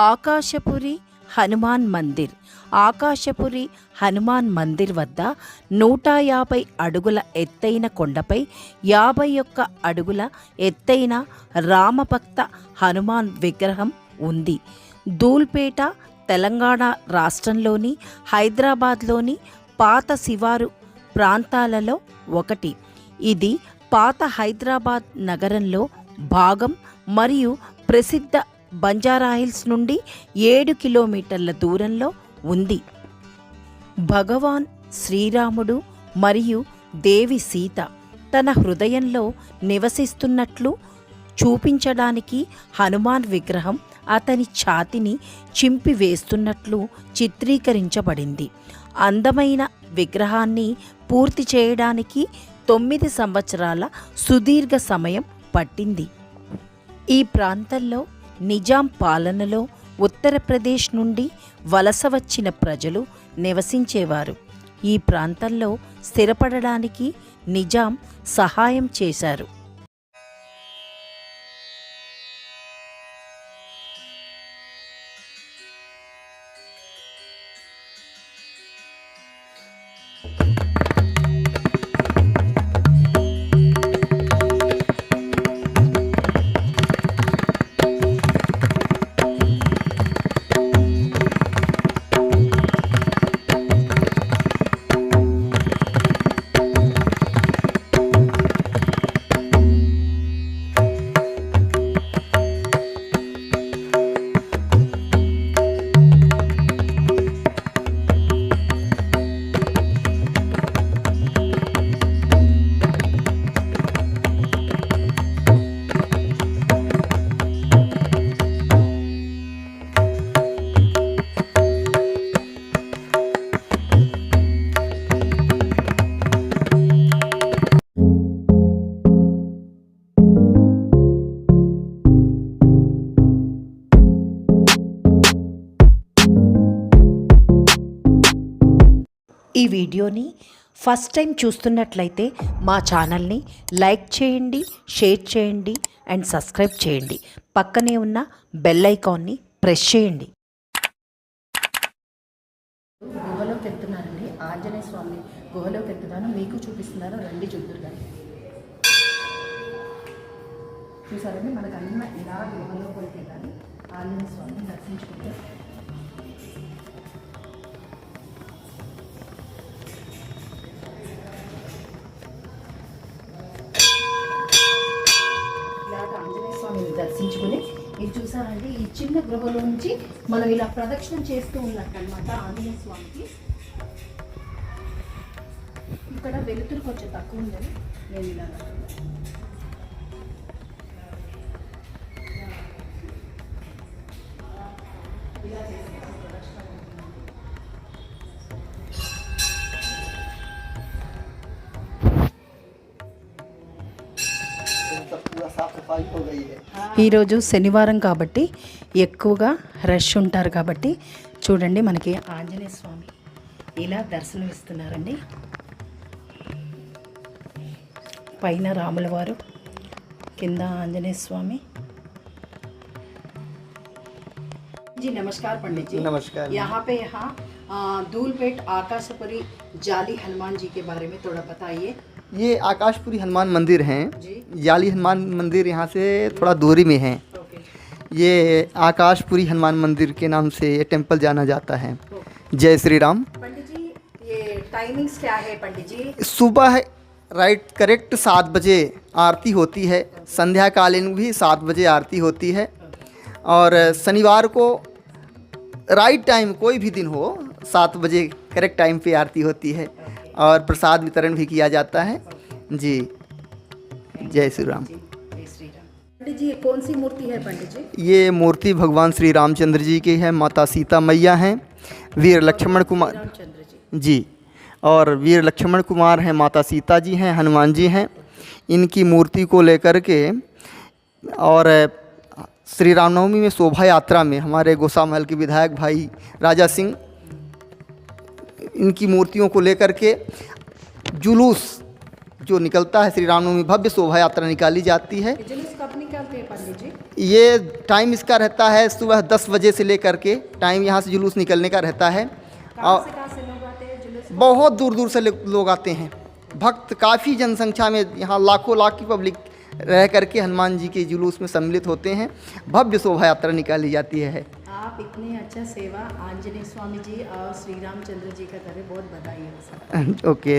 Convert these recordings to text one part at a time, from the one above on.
ఆకాశపురి హనుమాన్ మందిర్. ఆకాశపురి హనుమాన్ మందిర్ వద్ద 150 అడుగుల ఎత్తైన కొండపై 51 అడుగుల ఎత్తైన రామభక్త హనుమాన్ విగ్రహం ఉంది. ధూల్పేట తెలంగాణ రాష్ట్రంలోని హైదరాబాద్లోని పాత శివారు ప్రాంతాలలో ఒకటి. ఇది పాత హైదరాబాద్ నగరంలో భాగం మరియు ప్రసిద్ధ బంజారాహిల్స్ నుండి 7 కిలోమీటర్ల దూరంలో ఉంది. భగవాన్ శ్రీరాముడు మరియు దేవి సీత తన హృదయంలో నివసిస్తున్నట్లు చూపించడానికి హనుమాన్ విగ్రహం అతని ఛాతిని చింపివేస్తున్నట్లు చిత్రీకరించబడింది. అందమైన విగ్రహాన్ని పూర్తి చేయడానికి 9 సంవత్సరాల సుదీర్ఘ సమయం పట్టింది. ఈ ప్రాంతంలో నిజాం పాలనలో ఉత్తరప్రదేశ్ నుండి వలస వచ్చిన ప్రజలు నివసించేవారు. ఈ ప్రాంతంలో స్థిరపడడానికి నిజాం సహాయం చేశారు. ఈ వీడియోని ఫస్ట్ టైం చూస్తున్నట్లయితే మా ఛానల్ని లైక్ చేయండి, షేర్ చేయండి అండ్ సబ్స్క్రైబ్ చేయండి. పక్కనే ఉన్న బెల్ ఐకాన్ని ప్రెస్ చేయండి. గుహలోకి వెళ్తున్నారండి. ఆంజనేయ స్వామి గుహలోకి వెళ్తున్నాను, మీకు చూపిస్తున్నారు, రండి చూద్దరు కానీ. చూసారండి, మనకు అన్న ఇలా గుహలోకి వెళ్తున్నాను. ఆంజనేయ స్వామిని దర్శించుకుంటే దర్శించుకుని ఇది చూసారండి. ఈ చిన్న గృహలో నుంచి మనం ఇలా ప్రదక్షిణం చేస్తూ ఉన్నట్టు అనమాట ఆంజనేయ స్వామికి. ఇక్కడ వెలుతురు కొంచెం తక్కువ ఉందని నేను ఇలా ఈరోజు శనివారం కాబట్టి ఎక్కువగా రష్ ఉంటారు కాబట్టి చూడండి, మనకి ఆంజనేయ స్వామి ఇలా దర్శనమిస్తున్నారండి. పైన రాముల వారు, కింద ఆంజనేయ స్వామి. जी नमस्कार पंडित जी। नमस्कार। यहाँ पे धूलपेट आकाशपुरी जाली हनुमान जी के बारे में थोड़ा बताइए। ये आकाशपुरी हनुमान मंदिर हैं जी। जाली हनुमान मंदिर यहाँ से थोड़ा दूरी में है। ये आकाशपुरी हनुमान मंदिर के नाम से ये टेम्पल जाना जाता है। जय श्री राम। पंडित जी, ये टाइमिंग्स क्या है पंडित जी? सुबह करेक्ट 7 बजे आरती होती है, संध्या कालीन भी 7 बजे आरती होती है। और शनिवार को राइट टाइम कोई भी दिन हो 7 बजे करेक्ट टाइम पे आरती होती है और प्रसाद वितरण भी किया जाता है जी। जय श्री राम। पंडित जी, ये कौन सी मूर्ति है पंडित जी? ये मूर्ति भगवान श्री रामचंद्र जी की है। माता सीता मैया हैं, वीर लक्ष्मण कुमार रामचंद्र जी, और वीर लक्ष्मण कुमार हैं, माता सीता जी हैं, हनुमान जी हैं। इनकी मूर्ति को लेकर के और श्री रामनवमी में शोभा यात्रा में हमारे गोसामहल के विधायक भाई राजा सिंह इनकी मूर्तियों को लेकर के जुलूस जो निकलता है, श्री रामनवमी भव्य शोभा यात्रा निकाली जाती है। जुलूस कब निकालते हैं पंडित जी? ये टाइम इसका रहता है सुबह 10 बजे से लेकर के टाइम यहाँ से जुलूस निकलने का रहता है। और कहाँ से लोग आते हैं जुलूस? बहुत दूर दूर से लोग आते हैं, भक्त काफ़ी जनसंख्या में, यहाँ लाखों लाख की पब्लिक रह करके हनुमान जी के जुलूस में सम्मिलित होते हैं। भव्य शोभा यात्रा निकाली जाती है। आप इतनी अच्छा सेवा आंजनेय स्वामी जी और श्री रामचंद्र जी का करे, बहुत बधाई है सर। ఓకే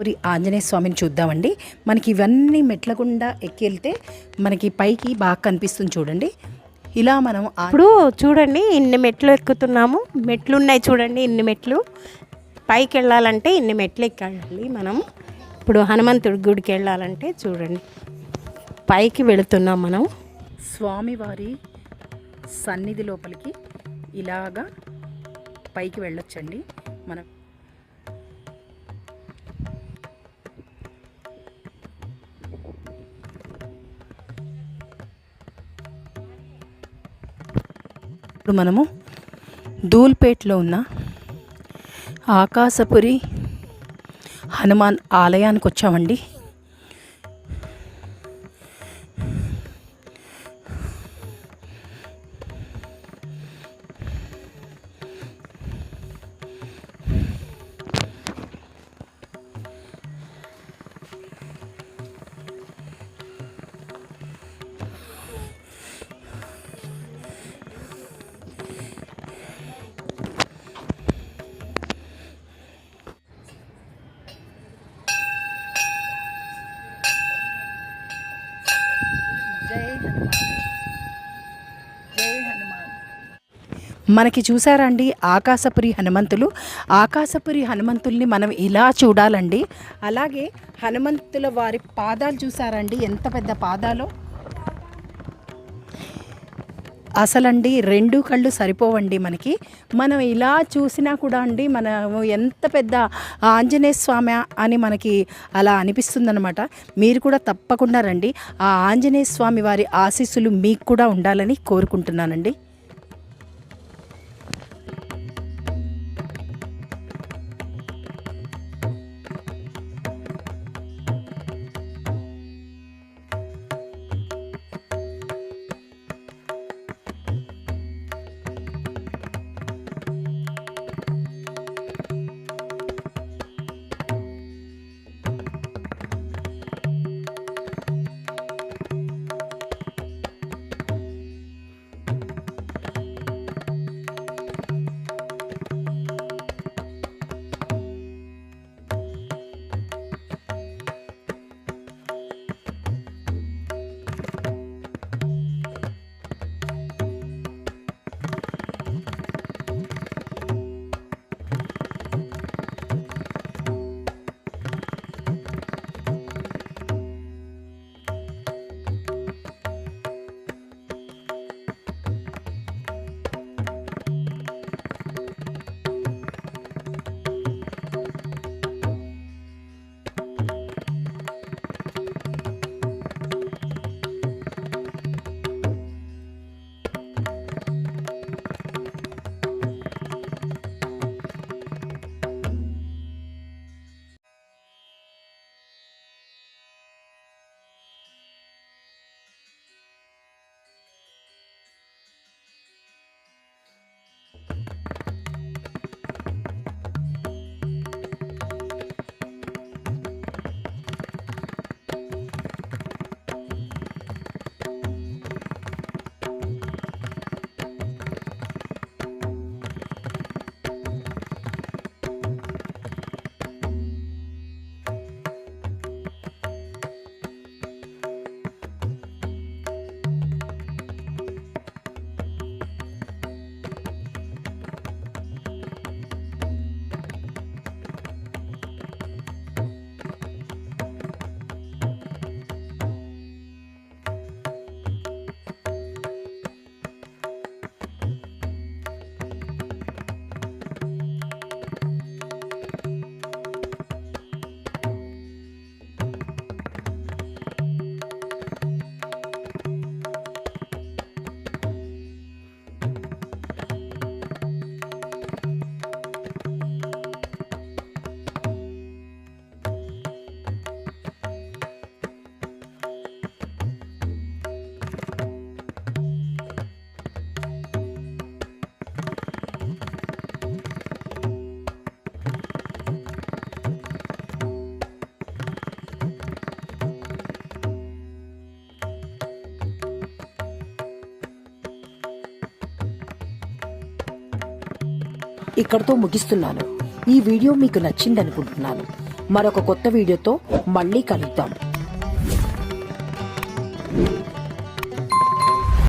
మరి ఆంజనేయ స్వామిని చూద్దామండి. మనకి ఇవన్నీ మెట్ల గుండా ఎక్కి వెళ్తే మనకి పైకి బాగా కనిపిస్తుంది చూడండి. ఇలా మనం ఇప్పుడు చూడండి ఇన్ని మెట్లు ఎక్కుతున్నాము, మెట్లు ఉన్నాయి చూడండి, ఇన్ని మెట్లు పైకి వెళ్ళాలంటే ఇన్ని మెట్లు ఎక్కాలి మనం. ఇప్పుడు హనుమంతుడి గుడికి వెళ్ళాలంటే చూడండి పైకి వెళుతున్నాం మనం. స్వామివారి సన్నిధి లోపలికి ఇలాగా పైకి వెళ్ళొచ్చండి మనం. ఇప్పుడు మనము ధూల్పేట్లో ఉన్న ఆకాశపురి హనుమాన్ ఆలయానికి వచ్చామండి. మనకి చూసారండి ఆకాశపురి హనుమంతులు. ఆకాశపురి హనుమంతుల్ని మనం ఇలా చూడాలండి. అలాగే హనుమంతుల వారి పాదాలు చూసారండి, ఎంత పెద్ద పాదాలో. అసలండి రెండు కళ్ళు సరిపోవండి మనకి. మనం ఇలా చూసినా కూడా అండి మనం ఎంత పెద్ద ఆంజనేయ స్వామి అని మనకి అలా అనిపిస్తుందన్నమాట. మీరు కూడా తప్పకుండా రండి. ఆ ఆంజనేయ స్వామి వారి ఆశీస్సులు మీకు కూడా ఉండాలని కోరుకుంటున్నానండి. ఇక్కడితో ముగిస్తున్నాను. ఈ వీడియో మీకు నచ్చిందనుకుంటున్నాను. మరొక కొత్త వీడియోతో మళ్ళీ కలుద్దాం.